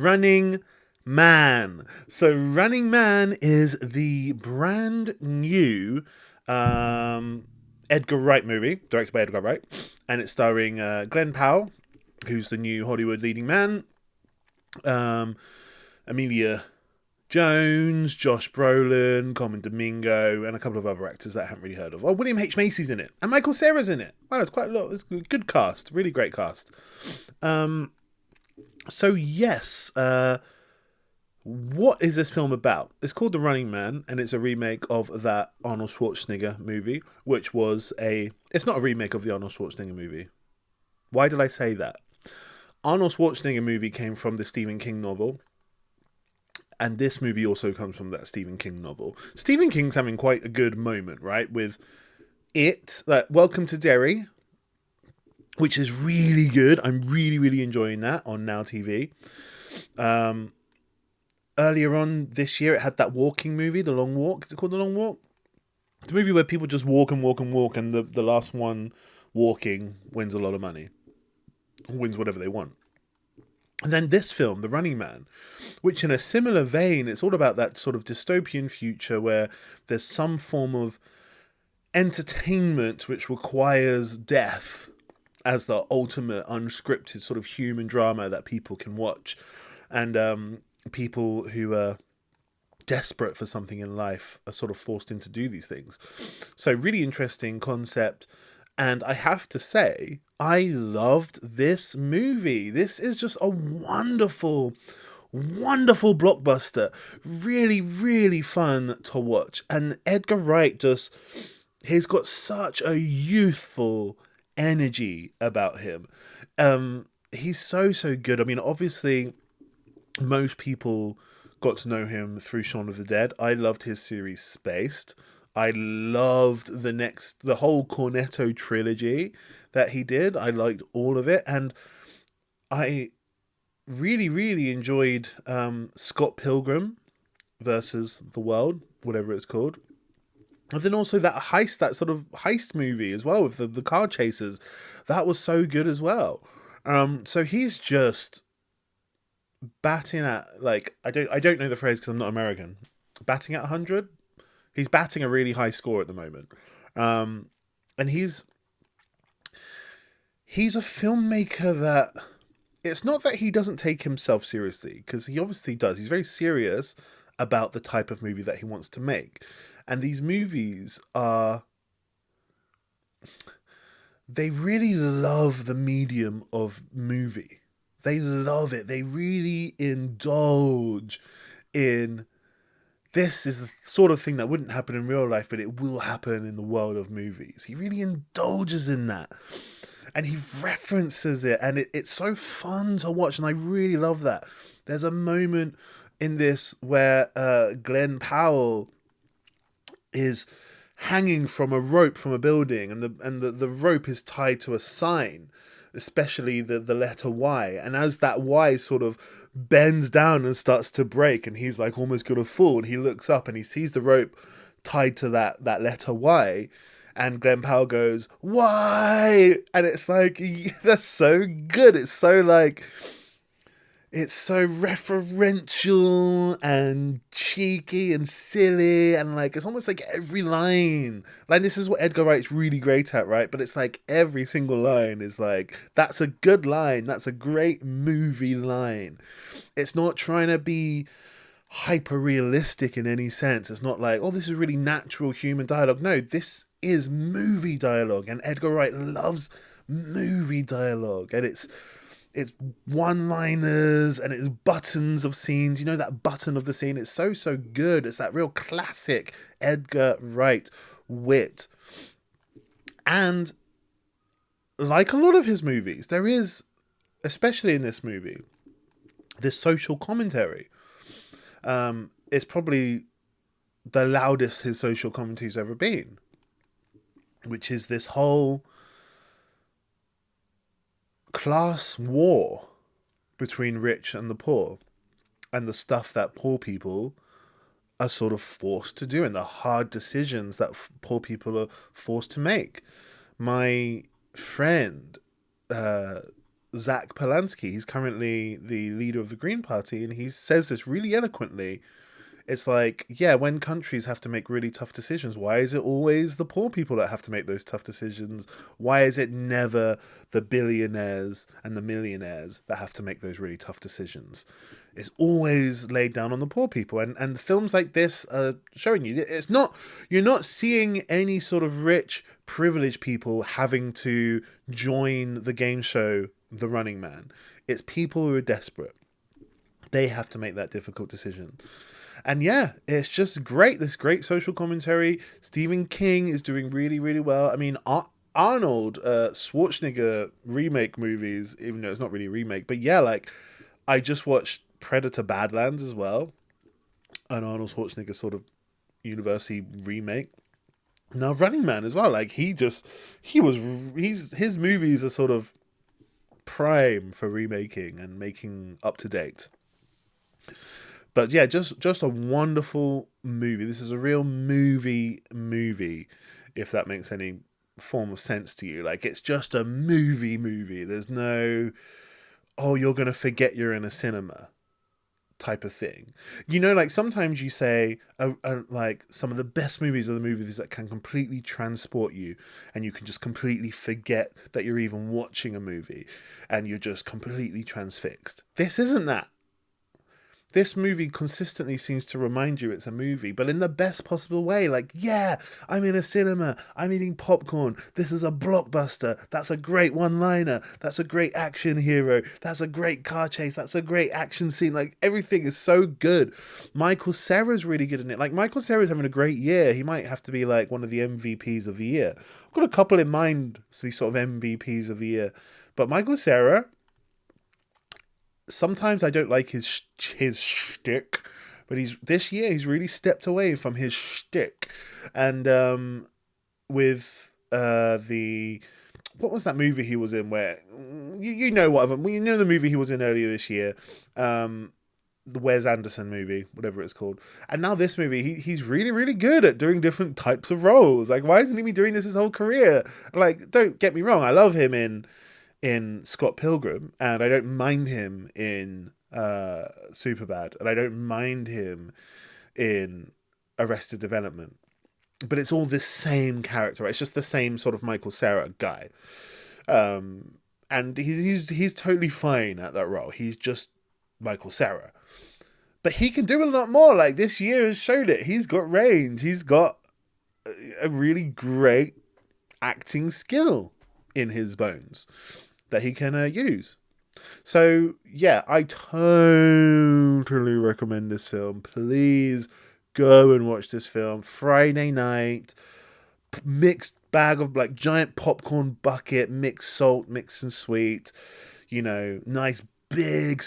Running Man. So Running Man is the brand new Edgar Wright movie, directed by Edgar Wright, and it's starring Glen Powell, who's the new Hollywood leading man, um, Amelia Jones, Josh Brolin, Common Domingo, and a couple of other actors that I haven't really heard of. Oh, William H. Macy's in it, and Michael Cera's in it. Wow, it's quite a lot. It's a good cast, really great cast. So yes, what is this film about? It's called The Running Man, and it's a remake of that Arnold Schwarzenegger movie, which was a... It's not a remake of the Arnold Schwarzenegger movie. Why did I say that? Arnold Schwarzenegger movie came from the Stephen King novel, and this movie also comes from that Stephen King novel. Stephen King's having quite a good moment, right? With it, like Welcome to Derry, which is really good. I'm really, really enjoying that on Now TV. Earlier on this year, it had that walking movie, The Long Walk. Is it called The Long Walk? The movie where people just walk and walk and walk, and the last one walking wins a lot of money. Wins whatever they want. And then this film, The Running Man, which in a similar vein, it's all about that sort of dystopian future where there's some form of entertainment which requires death as the ultimate unscripted sort of human drama that people can watch. And people who are desperate for something in life are sort of forced into do these things. So really interesting concept. And I have to say, I loved this movie. This is just a wonderful, wonderful blockbuster. Really, really fun to watch. And Edgar Wright he's got such a youthful energy about him. He's so good. I mean, obviously, most people got to know him through Shaun of the Dead. I loved his series Spaced. I loved the whole Cornetto trilogy that he did. I liked all of it. And I really, really enjoyed Scott Pilgrim versus the World, whatever it's called. And then also that sort of heist movie as well with the car chasers. That was so good as well. So he's just batting at, like, I don't know the phrase because I'm not American. Batting at 100? He's batting a really high score at the moment. And he's a filmmaker that... It's not that he doesn't take himself seriously, because he obviously does. He's very serious about the type of movie that he wants to make. And these movies are... They really love the medium of movie. They love it. They really indulge in... This is the sort of thing that wouldn't happen in real life, but it will happen in the world of movies. He really indulges in that. And he references it. And it's so fun to watch. And I really love that. There's a moment in this where Glen Powell is hanging from a rope from a building. And the rope is tied to a sign, especially the letter Y. And as that Y sort of bends down and starts to break, and he's like almost gonna fall, and he looks up and he sees the rope tied to that letter Y, and Glen Powell goes, "Why?" And it's like, that's so good. It's so like, it's so referential and cheeky and silly, and like it's almost like every line. Like, this is what Edgar Wright's really great at, right? But it's like every single line is like, that's a good line. That's a great movie line. It's not trying to be hyper realistic in any sense. It's not like, oh, this is really natural human dialogue. No, this is movie dialogue, and Edgar Wright loves movie dialogue, and it's one-liners and it's buttons of scenes. You know, that button of the scene. It's so good. It's that real classic Edgar Wright wit. And like a lot of his movies, there is, especially in this movie, this social commentary. It's probably the loudest his social commentary's ever been, which is this whole class war between rich and the poor, and the stuff that poor people are sort of forced to do, and the hard decisions that poor people are forced to make. My friend Zach Polanski. He's currently the leader of the Green Party, and he says this really eloquently. It's like, yeah, when countries have to make really tough decisions, why is it always the poor people that have to make those tough decisions? Why is it never the billionaires and the millionaires that have to make those really tough decisions? It's always laid down on the poor people. And films like this are showing you it's not, you're not seeing any sort of rich, privileged people having to join the game show The Running Man. It's people who are desperate. They have to make that difficult decision. And yeah, it's just great. This great social commentary. Stephen King is doing really, really well. I mean, Arnold Schwarzenegger remake movies, even though it's not really a remake. But yeah, like, I just watched Predator Badlands as well. An Arnold Schwarzenegger sort of university remake. Now Running Man as well. Like, his movies are sort of prime for remaking and making up to date. But yeah, just a wonderful movie. This is a real movie, if that makes any form of sense to you. Like, it's just a movie. There's no, oh, you're going to forget you're in a cinema type of thing. You know, like, sometimes you say, like, some of the best movies are the movies that can completely transport you, and you can just completely forget that you're even watching a movie, and you're just completely transfixed. This isn't that. This movie consistently seems to remind you it's a movie, but in the best possible way. Like, yeah, I'm in a cinema. I'm eating popcorn. This is a blockbuster. That's a great one-liner. That's a great action hero. That's a great car chase. That's a great action scene. Like, everything is so good. Michael Cera's really good in it. Like, Michael Cera's having a great year. He might have to be, like, one of the MVPs of the year. I've got a couple in mind, these sort of MVPs of the year. But Michael Cera, sometimes I don't like his shtick, but this year he's really stepped away from his shtick, and with the, what was that movie he was in where you know what of him? You know the movie he was in earlier this year, the Wes Anderson movie, whatever it's called, and now this movie he's really, really good at doing different types of roles. Like, why isn't he been doing this his whole career? Like, don't get me wrong, I love him in Scott Pilgrim, and I don't mind him in Superbad, and I don't mind him in Arrested Development. But it's all this same character. It's just the same sort of Michael Cera guy, and he's totally fine at that role. He's just Michael Cera, but he can do a lot more. Like, this year has showed it. He's got range. He's got a really great acting skill in his bones that he can use. So yeah, I totally recommend this film. Please go and watch this film. Friday night, mixed bag of, like, giant popcorn bucket, mixed salt, mixed and sweet, you know, nice big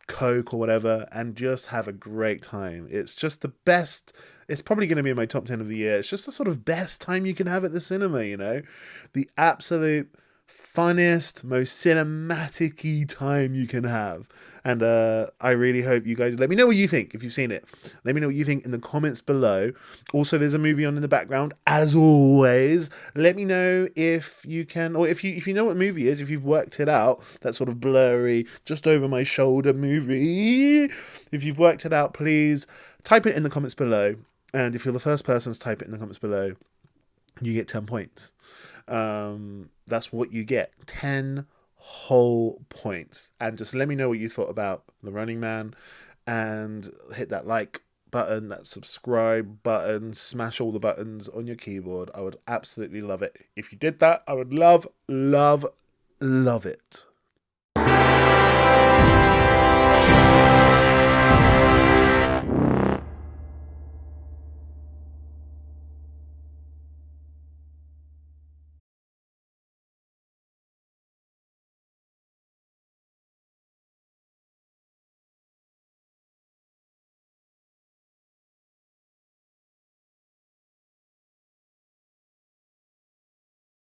Coke or whatever, and just have a great time. It's just the best. It's probably going to be in my top 10 of the year. It's just the sort of best time you can have at the cinema, you know? The absolute funniest, most cinematic-y time you can have. And I really hope you guys let me know what you think if you've seen it. Let me know what you think in the comments below. Also, there's a movie on in the background, as always. Let me know if you can, or if you know what movie is, if you've worked it out, that sort of blurry, just over my shoulder movie. If you've worked it out, please type it in the comments below. And if you're the first person to type it in the comments below, you get 10 points. That's what you get. 10 whole points. And just let me know what you thought about The Running Man, and hit that like button, that subscribe button, smash all the buttons on your keyboard. I would absolutely love it. If you did that, I would love, love, love it.